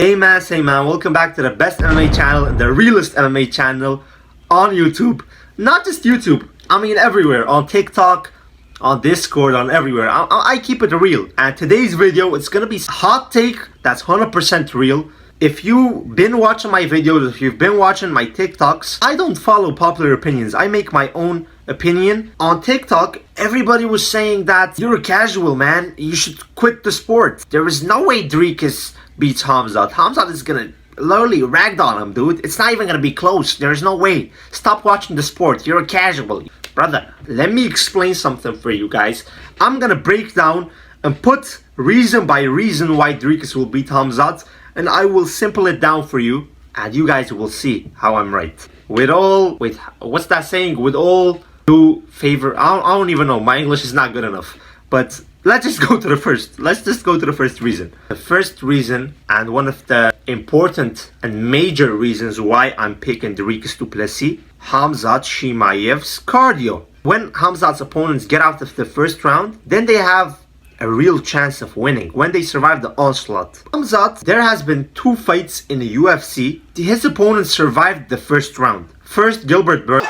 Hey man, welcome back to the best MMA channel, the realest MMA channel on YouTube. Not just YouTube, I mean everywhere, on TikTok, on Discord, on everywhere. I keep it real. And today's video, it's gonna be a hot take that's 100% real. If you've been watching my videos, if you've been watching my TikToks, I don't follow popular opinions. I make my own opinion. On TikTok, everybody was saying that you're a casual, man. You should quit the sport. There is no way Dricus beats Khamzat. Khamzat is gonna literally ragdoll him, dude. It's not even gonna be close. There's no way. Stop watching the sport. You're a casual. Brother, let me explain something for you guys. I'm gonna break down and put reason by reason why Dricus will beat Khamzat, and I will simple it down for you, and you guys will see how I'm right. What's that saying? With all due favor, I don't even know. My English is not good enough. But let's just go to the first reason. The first reason, and one of the important and major reasons why I'm picking Dricus Duplessis, Khamzat Chimaev's cardio. When Khamzat's opponents get out of the first round, then they have a real chance of winning when they survive the onslaught. Khamzat, there has been 2 fights in the UFC. His opponents survived the first round. First, Gilbert Burns.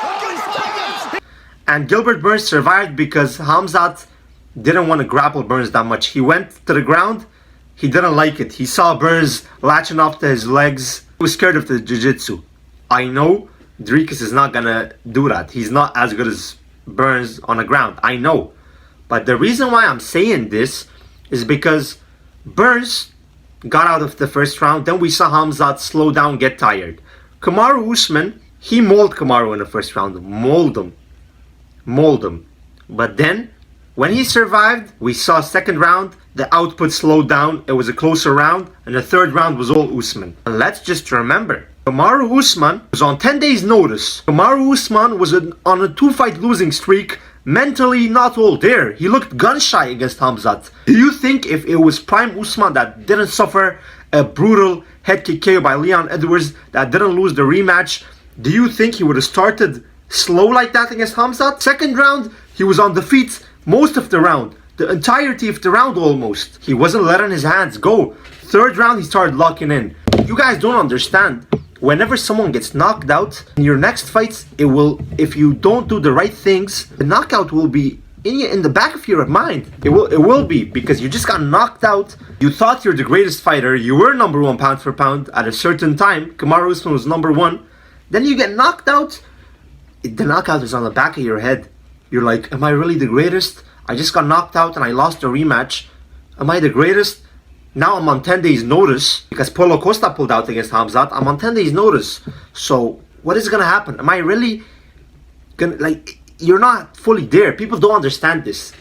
And Gilbert Burns survived because Khamzat didn't want to grapple Burns that much. He went to the ground. He didn't like it. He saw Burns latching off to his legs. He was scared of the jiu-jitsu. I know Dricus is not gonna do that. He's not as good as Burns on the ground. I know. But the reason why I'm saying this is because Burns got out of the first round. Then we saw Khamzat slow down, get tired. Kamaru Usman, he mauled Kamaru in the first round. Mauled him. But then, when he survived, we saw second round, the output slowed down. It was a closer round. And the third round was all Usman. And let's just remember, Kamaru Usman was on 10 days notice. Kamaru Usman was on a 2-fight losing streak. Mentally not all there. He looked gun-shy against Khamzat. Do you think if it was prime Usman that didn't suffer a brutal head kick KO by Leon Edwards, that didn't lose the rematch, do you think he would have started slow like that against Khamzat? Second round, he was on the feet most of the round. The entirety of the round almost. He wasn't letting his hands go. Third round, he started locking in. You guys don't understand. Whenever someone gets knocked out, in your next fights, if you don't do the right things, the knockout will be in the back of your mind. It will be, because you just got knocked out. You thought you're the greatest fighter. You were number 1 pound for pound at a certain time. Kamaru Usman was number 1. Then you get knocked out. The knockout is on the back of your head. You're like, am I really the greatest? I just got knocked out and I lost the rematch. Am I the greatest? Now I'm on 10 days notice because Paulo Costa pulled out against Khamzat. I'm on 10 days notice. So what is going to happen? Am I really going to, you're not fully there. People don't understand this.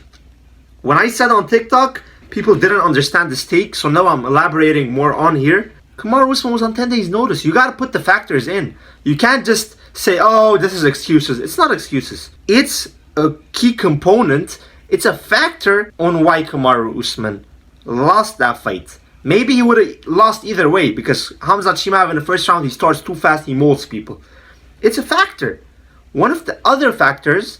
When I said on TikTok, people didn't understand the take. So now I'm elaborating more on here. Kamaru Usman was on 10 days notice. You got to put the factors in. You can't just say, oh, this is excuses. It's not excuses. It's a key component. It's a factor on why Kamaru Usman lost that fight. Maybe he would have lost either way, because Khamzat Chimaev in the first round, he starts too fast, he molds people. It's a factor. One of the other factors,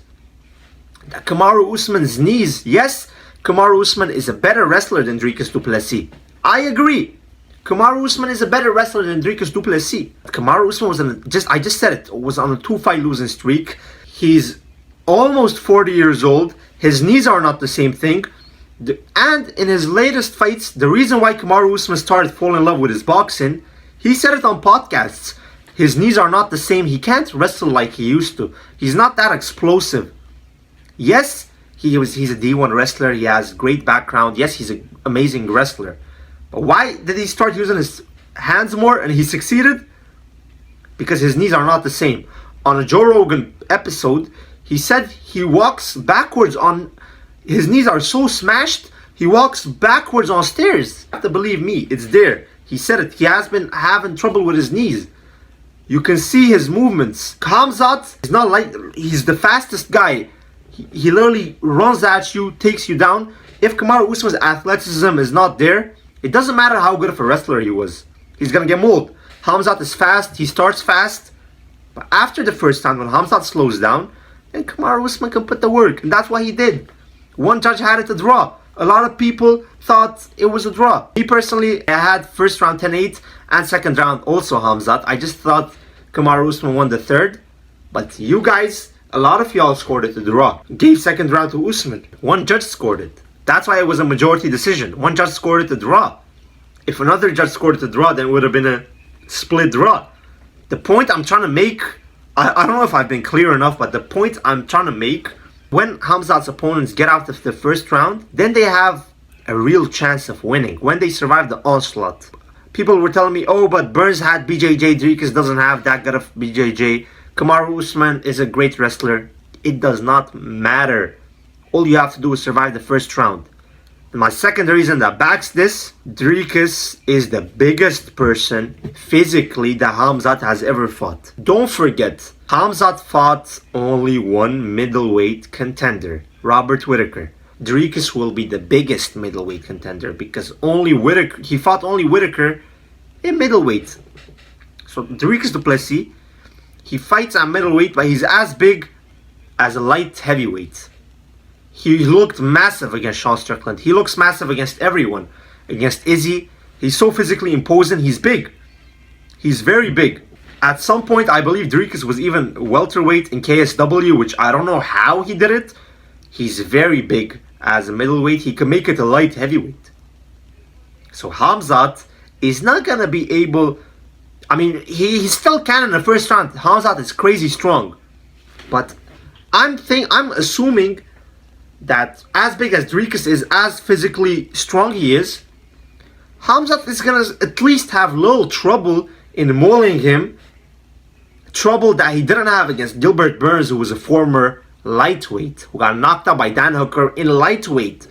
that Kamaru Usman's knees. Yes, Kamaru Usman is a better wrestler than Dricus Duplessis. I agree. Kamaru Usman is a better wrestler than Dricus Duplessis. Kamaru Usman was I just said it, was on a 2-fight losing streak. He's almost 40 years old. His knees are not the same thing. And in his latest fights, the reason why Kamaru Usman started falling in love with his boxing, he said it on podcasts. His knees are not the same. He can't wrestle like he used to. He's not that explosive. Yes, he's a D1 wrestler. He has great background. Yes, he's an amazing wrestler. But why did he start using his hands more and he succeeded? Because his knees are not the same. On a Joe Rogan episode, he said he walks backwards on... His knees are so smashed, he walks backwards on stairs. You have to believe me, it's there. He said it. He has been having trouble with his knees. You can see his movements. Khamzat is not like... He's the fastest guy. He literally runs at you, takes you down. If Kamaru Usman's athleticism is not there, it doesn't matter how good of a wrestler he was. He's going to get mauled. Khamzat is fast. He starts fast. But after the first time, when Khamzat slows down, then Kamaru Usman can put the work. And that's what he did. One judge had it to draw. A lot of people thought it was a draw. Me personally, I had first round 10-8 and second round also Khamzat. I just thought Kamaru Usman won the third. But you guys, a lot of y'all scored it a draw. Gave second round to Usman. One judge scored it. That's why it was a majority decision. One judge scored it a draw. If another judge scored it a draw, then it would have been a split draw. The point I'm trying to make, I don't know if I've been clear enough, but the point I'm trying to make, when Khamzat's opponents get out of the first round, then they have a real chance of winning. When they survive the onslaught. People were telling me, oh, but Burns had BJJ, Dricus doesn't have that good of BJJ. Kamaru Usman is a great wrestler. It does not matter. All you have to do is survive the first round. And my second reason that backs this, Dricus is the biggest person physically that Khamzat has ever fought. Don't forget, Khamzat fought only one middleweight contender, Robert Whittaker. Dricus will be the biggest middleweight contender because he fought only Whittaker in middleweight. So Dricus Duplessis, he fights at middleweight, but he's as big as a light heavyweight. He looked massive against Sean Strickland. He looks massive against everyone. Against Izzy, he's so physically imposing. He's big. He's very big. At some point, I believe Dricus was even welterweight in KSW, which I don't know how he did it. He's very big as a middleweight. He can make it a light heavyweight. So Khamzat is not going to be able... I mean, he still can in the first round. Khamzat is crazy strong. But I'm assuming that as big as Dricus is, as physically strong he is, Khamzat is going to at least have little trouble in mauling him. Trouble that he didn't have against Gilbert Burns, who was a former lightweight, who got knocked out by Dan Hooker in lightweight.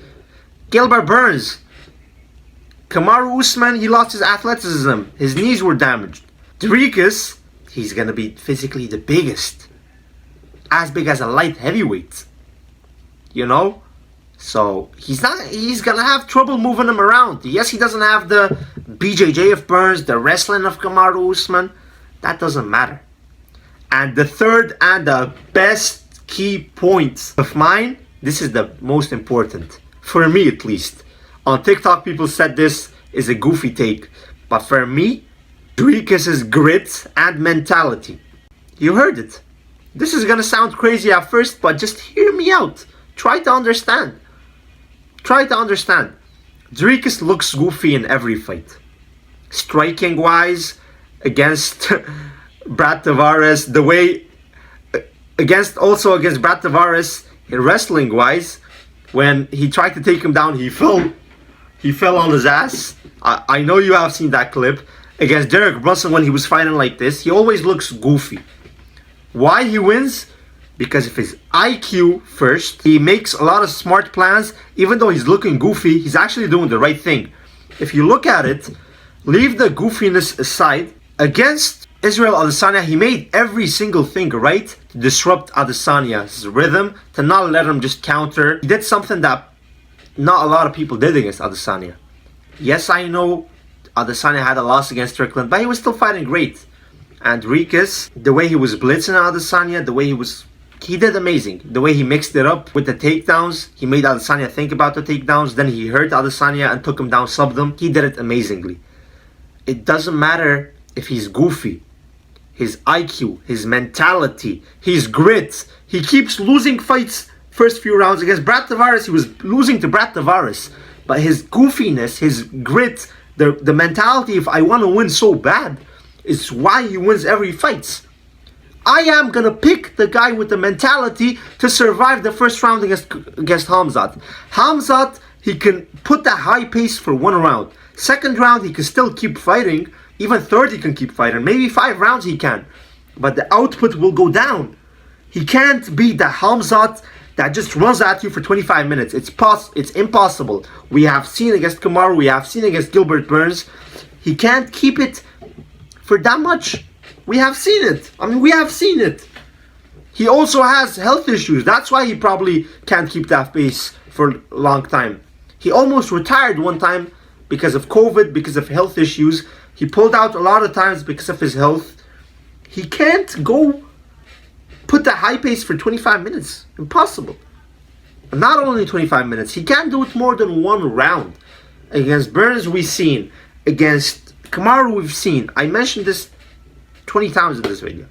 Gilbert Burns. Kamaru Usman, he lost his athleticism. His knees were damaged. Dricus, he's going to be physically the biggest. As big as a light heavyweight. You know? So, he's going to have trouble moving him around. Yes, he doesn't have the BJJ of Burns, the wrestling of Kamaru Usman. That doesn't matter. And the third and the best key point of mine, this is the most important. For me, at least. On TikTok, people said this is a goofy take. But for me, Dricus' grit and mentality. You heard it. This is going to sound crazy at first, but just hear me out. Try to understand. Try to understand. Dricus looks goofy in every fight. Striking-wise, against Brad Tavares, the way... against Brad Tavares, wrestling-wise, when he tried to take him down, he fell on his ass. I know you have seen that clip. Against Derek Brunson, when he was fighting like this, he always looks goofy. Why he wins? Because of his IQ first. He makes a lot of smart plans. Even though he's looking goofy, he's actually doing the right thing. If you look at it, leave the goofiness aside. Against Israel Adesanya, he made every single thing right to disrupt Adesanya's rhythm, to not let him just counter. He did something that not a lot of people did against Adesanya. Yes, I know Adesanya had a loss against Strickland, but he was still fighting great. And Dricus, the way he was blitzing Adesanya, he did amazing. The way he mixed it up with the takedowns, he made Adesanya think about the takedowns, then he hurt Adesanya and took him down, subbed him. He did it amazingly. It doesn't matter if he's goofy. His IQ, his mentality, his grit. He keeps losing fights first few rounds. Against Brad Tavares, he was losing to Brad Tavares. But his goofiness, his grit, the mentality, if I want to win so bad, is why he wins every fight. I am going to pick the guy with the mentality to survive the first round against Khamzat. Khamzat, he can put that high pace for one round. Second round, he can still keep fighting. Even third, he can keep fighting. Maybe 5 rounds he can. But the output will go down. He can't be the Khamzat that just runs at you for 25 minutes. It's impossible. We have seen against Kamaru. We have seen against Gilbert Burns. He can't keep it for that much. We have seen it. We have seen it. He also has health issues. That's why he probably can't keep that pace for a long time. He almost retired one time because of COVID, because of health issues. He pulled out a lot of times because of his health. He can't go put the high pace for 25 minutes. Impossible. Not only 25 minutes, he can't do it more than one round. Against Burns, we've seen. Against Kamaru, we've seen. I mentioned this 20 times in this video.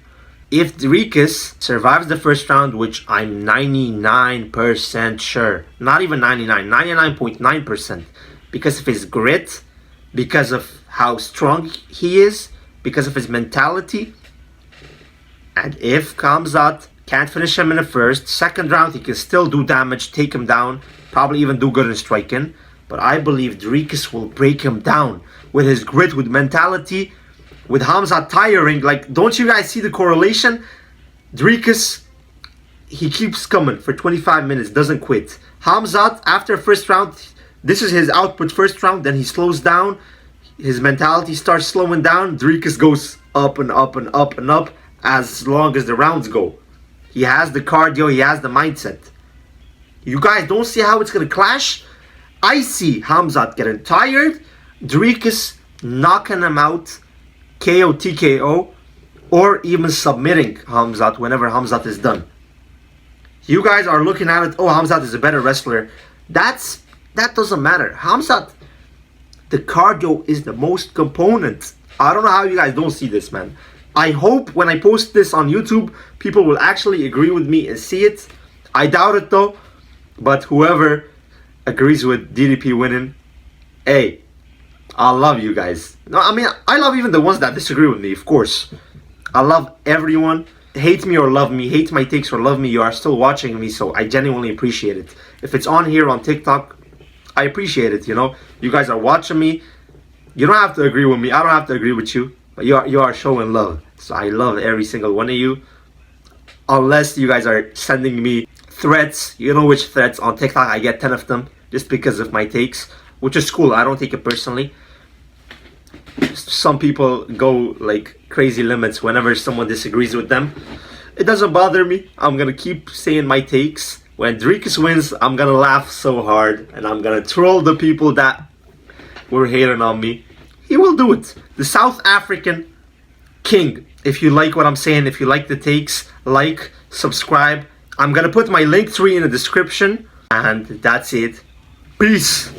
If Dricus survives the first round, which I'm 99% sure, not even 99.9%, because of his grit, because of how strong he is, because of his mentality, and if Khamzat can't finish him in the first, second round he can still do damage, take him down, probably even do good in striking. But I believe Dricus will break him down with his grit, with mentality, with Khamzat tiring. Like, don't you guys see the correlation? Dricus, he keeps coming for 25 minutes, doesn't quit. Khamzat, after first round, this is his output first round, then he slows down. His mentality starts slowing down. Dricus goes up and up and up and up as long as the rounds go. He has the cardio, he has the mindset. You guys don't see how it's going to clash? I see Khamzat getting tired, Dricus knocking him out, KO, TKO, or even submitting Khamzat whenever Khamzat is done. You guys are looking at it, oh, Khamzat is a better wrestler. That doesn't matter. Khamzat, the cardio is the most component. I don't know how you guys don't see this, man. I hope when I post this on YouTube, people will actually agree with me and see it. I doubt it though, but whoever agrees with DDP winning, hey, I love you guys. No, I mean, I love even the ones that disagree with me, of course. I love everyone. Hate me or love me, hate my takes or love me, you are still watching me, so I genuinely appreciate it. If it's on here on TikTok, I appreciate it, you know. You guys are watching me. You don't have to agree with me. I don't have to agree with you. But you are showing love. So I love every single one of you. Unless you guys are sending me threats. You know which threats. On TikTok, I get 10 of them. Just because of my takes. Which is cool. I don't take it personally. Some people go like crazy limits whenever someone disagrees with them. It doesn't bother me. I'm going to keep saying my takes. When Dricus wins, I'm going to laugh so hard. And I'm going to troll the people that were hating on me. He will do it. The South African king. If you like what I'm saying, if you like the takes, like, subscribe. I'm going to put my link tree in the description. And that's it. Peace.